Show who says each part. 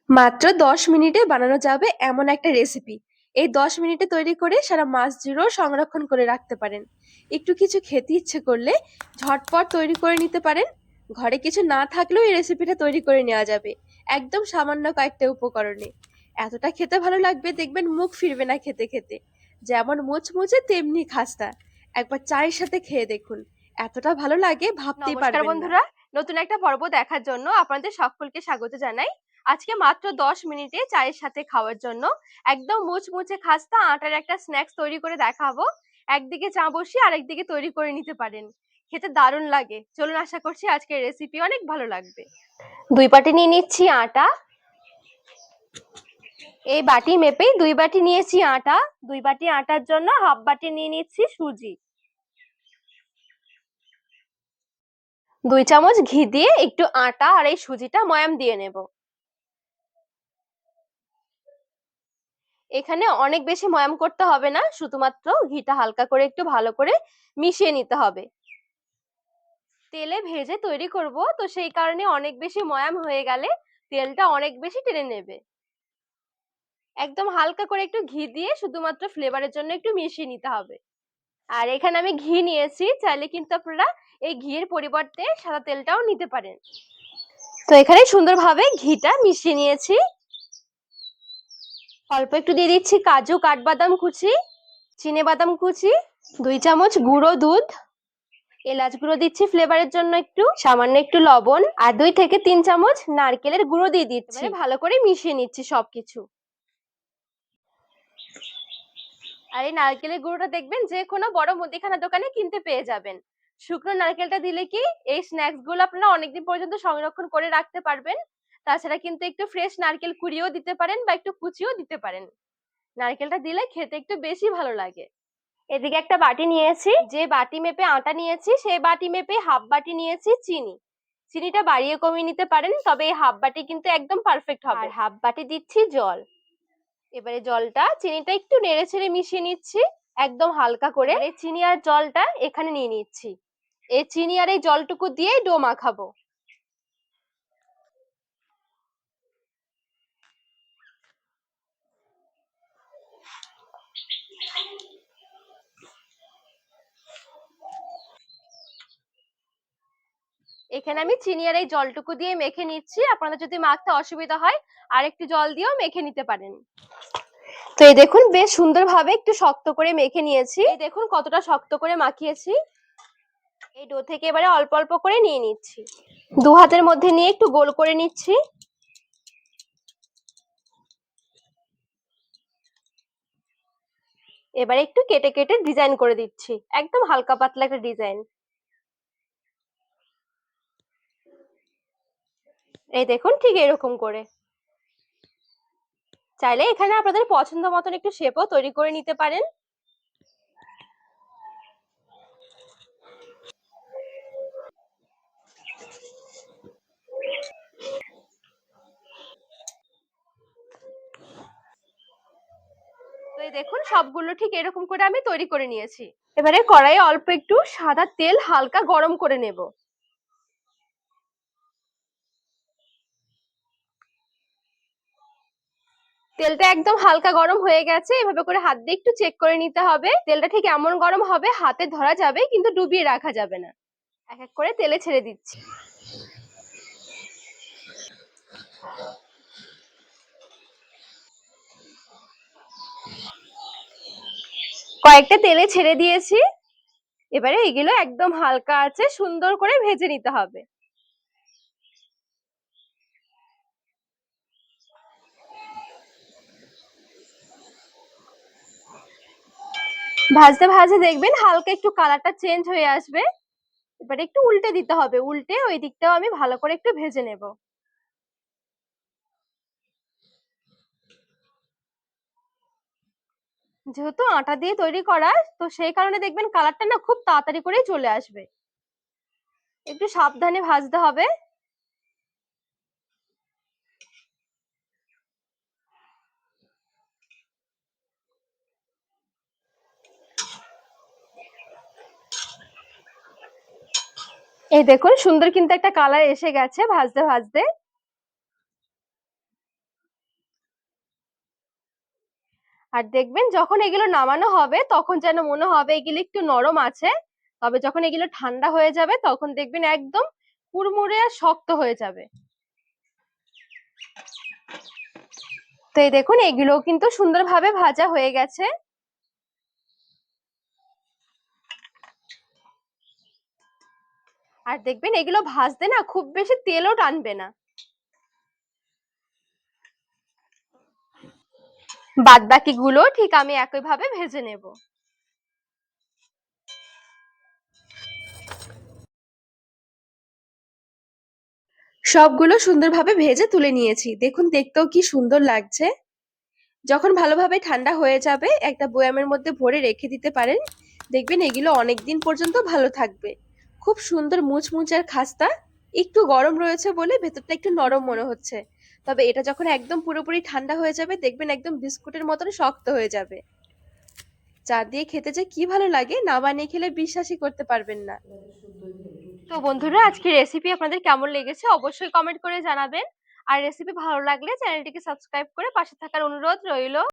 Speaker 1: মাত্র ১০ মিনিটে বানানো যাবে এমন একটা রেসিপি। এই ১০ মিনিটে তৈরি করে সারা মাস জুড়েও সংরক্ষণ করে রাখতে পারেন। একটু কিছু খেতে ইচ্ছে করলে ঝটপট তৈরি করে নিতে পারেন। ঘরে কিছু না থাকলেও এই রেসিপিটা তৈরি করে নেওয়া যাবে। একদম সামান্য কয়েকটা উপকরণে। এতটা খেতে ভালো লাগবে দেখবেন মুখ ফিরবে না খেতে খেতে। যেমন মুচমুচে তেমনি খাস্তা। একবার চায়ের সাথে খেয়ে দেখুন। এতটা ভালো লাগে ভাবতেই
Speaker 2: নমস্কার
Speaker 1: পারবেন না।
Speaker 2: বন্ধুরা, নতুন একটা পর্ব দেখার জন্য আপনাদের সকলকে স্বাগত জানাই। আজকে মাত্র 10 মিনিটে চায়ের সাথে খাওয়ার জন্য একদম মুচমুচে খাস্তা আটার একটা স্ন্যাক্স তৈরি করে দেখাবো। একদিকে চা বসিয়ে আরেকদিকে তৈরি করে নিতে পারেন। খেতে দারুণ লাগে। চলুন, আশা করছি আজকের রেসিপি অনেক ভালো লাগবে। 2 বাটি নিয়ে নিচ্ছি আটা। এই বাটি মেপেই 2 বাটি নিয়েছি আটা। 2 বাটি আটার জন্য হাফ বাটি নিয়ে নিচ্ছি সুজি। 2 চামচ ঘি দিয়ে একটু আটা আর এই সুজিটা ময়াম দিয়ে নেব। এখানে অনেক বেশি ময়াম করতে হবে না, শুধুমাত্র ঘিটা হালকা করে একটু ভালো করে মিশিয়ে নিতে হবে। তেলে ভেজে তৈরি করব, তো সেই কারণে অনেক বেশি ময়াম হয়ে গেলে তেলটা অনেক বেশি টেনে নেবে। একদম হালকা করে একটু ঘি দিয়ে শুধুমাত্র ফ্লেভারের জন্য একটু মিশিয়ে নিতে হবে। আর এখানে আমি ঘি নিয়েছি, চাইলে কিন্তু আপনারা এই ঘিয়ের পরিবর্তে সাদা তেলটাও নিতে পারেন। তো এখানে সুন্দরভাবে ঘিটা মিশিয়ে নিয়েছি। অল্প একটু দিয়ে দিচ্ছি কাজু কাঠবাদাম কুচি, চিনেবাদাম কুচি, 2 চামচ গুঁড়ো দুধ, এলাচ গুঁড়ো দিচ্ছি ফ্লেভারের জন্য, একটু সামান্য একটু লবণ, আর 2 থেকে 3 চামচ নারকেলের গুঁড়ো দিয়ে দিচ্ছি। ভালো করে মিশিয়ে নিচ্ছি সবকিছু। আর এই নারকেলের গুঁড়োটা দেখবেন যে কোনো বড় মুদিখানা দোকানে কিনতে পেয়ে যাবেন। শুকনো নারকেলটা দিলে কি এই স্ন্যাক্স গুলো আপনারা অনেকদিন পর্যন্ত সংরক্ষণ করে রাখতে পারবেন। তাছাড়া কিন্তু একটু ফ্রেশ নারকেল কুড়িয়েও দিতে পারেন বা একটু কুচিও দিতে পারেন। নারকেলটা দিলে খেতে একটু বেশি ভালো লাগে। এদিকে একটা বাটি নিয়েছি, যে বাটি মেপে আটা নিয়েছি সেই বাটি মেপে হাফ বাটি নিয়েছি চিনি। চিনিটা বাড়িয়ে কমিয়ে নিতে পারেন, তবে এই হাফ বাটি কিন্তু একদম পারফেক্ট হবে। আর হাফ বাটি দিচ্ছি জল। এবারে জলটা চিনিটা একটু নেড়ে ছেড়ে মিশিয়ে নিচ্ছি একদম হালকা করে। এই চিনি আর জলটা এখানে নিয়ে নিচ্ছি। এই চিনি আর এই জলটুকু দিয়ে ডো মাখাবো। এখানে আমি চিনি আর এই জলটুকু দিয়ে মেখে নিচ্ছি। আপনাদের যদি মাখতে অসুবিধা হয় আর একটু জল দিয়েও মেখে নিতে পারেন। তো এই দেখুন বেশ সুন্দরভাবে একটু শক্ত করে মেখে নিয়েছি। এই দেখুন কতটা শক্ত করে মাখিয়েছি। এই ডো থেকে এবারে অল্প অল্প করে নিয়ে নিচ্ছি। 2 হাতের মধ্যে নিয়ে একটু গোল করে নিচ্ছি। এবারে একটু কেটে কেটে ডিজাইন করে দিচ্ছি, একদম হালকা পাতলা একটা ডিজাইন। এই দেখুন ঠিক এরকম করে। চাইলে এখানে আপনাদের পছন্দ মতন একটু শেপও তৈরি করে নিতে পারেন। তো এই দেখুন সবগুলো ঠিক এরকম করে আমি তৈরি করে নিয়েছি। এবারে কড়াইয়ে অল্প একটু সাদা তেল হালকা গরম করে নেব। তেলটা একদম হালকা গরম হয়ে গেছে। এভাবে করে হাত দিয়ে একটু চেক করে নিতে হবে। তেলটা ঠিক এমন গরম হবে হাতে ধরা যাবে, কিন্তু ডুবিয়ে রাখা যাবে না। এক এক করে তেলে ছেড়ে দিচ্ছি। কয়েকটা তেলে ছেড়ে দিয়েছি। এবারে এগুলো একদম হালকা আছে সুন্দর করে ভেজে নিতে হবে। ভাজতে ভাজতে দেখবেন হালকা একটু কালারটা চেঞ্জ হয়ে আসবে। এবারে একটু উল্টে দিতে হবে, উল্টে ওই দিকটাও আমি ভালো করে একটু ভেজে নেব। যেহেতু আটা দিয়ে তৈরি করা, তো সেই কারণে দেখবেন কালারটা না খুব তাড়াতাড়ি করেই চলে আসবে। একটু সাবধানে ভাজতে হবে। এই দেখুন সুন্দর কিন্তু একটা কালার এসে গেছে ভাজতে ভাজতে। আর দেখবেন যখন এগুলো নামানো হবে তখন যেন মনে হবে এগুলো একটু নরম আছে, তবে যখন এগুলো ঠান্ডা হয়ে যাবে তখন দেখবেন একদম কুড়মুড়ে আর শক্ত হয়ে যাবে। তো এই দেখুন এগুলো কিন্তু সুন্দরভাবে ভাজা হয়ে গেছে। আর দেখবেন এগুলো ভাজতে না খুব বেশি তেলও টানবে না। বাদ বাকি গুলো ঠিক আমি একইভাবে ভেজে নেব।
Speaker 1: সবগুলো সুন্দরভাবে ভেজে তুলে নিয়েছি, দেখুন দেখতেও কি সুন্দর লাগছে। যখন ভালোভাবে ঠান্ডা হয়ে যাবে একটা বয়ামের মধ্যে ভরে রেখে দিতে পারেন, দেখবেন এগুলো অনেকদিন পর্যন্ত ভালো থাকবে। খুব সুন্দর মুচমুচে আর খাস্তা। একটু গরম রয়েছে বলে ভেতরটা একটু নরম মনে হচ্ছে, তবে এটা যখন একদম পুরোপুরি ঠান্ডা হয়ে যাবে দেখবেন একদম বিস্কুটের মতন শক্ত হয়ে যাবে। চা দিয়ে খেতে যে কি ভালো লাগে, না বানিয়ে খেলে বিশ্বাসই করতে পারবেন না।
Speaker 2: তো বন্ধুরা আজকে রেসিপি আপনাদের কেমন লেগেছে অবশ্যই কমেন্ট করে জানাবেন। আর রেসিপি ভালো লাগলে চ্যানেলটিকে সাবস্ক্রাইব করে পাশে থাকার অনুরোধ রইল।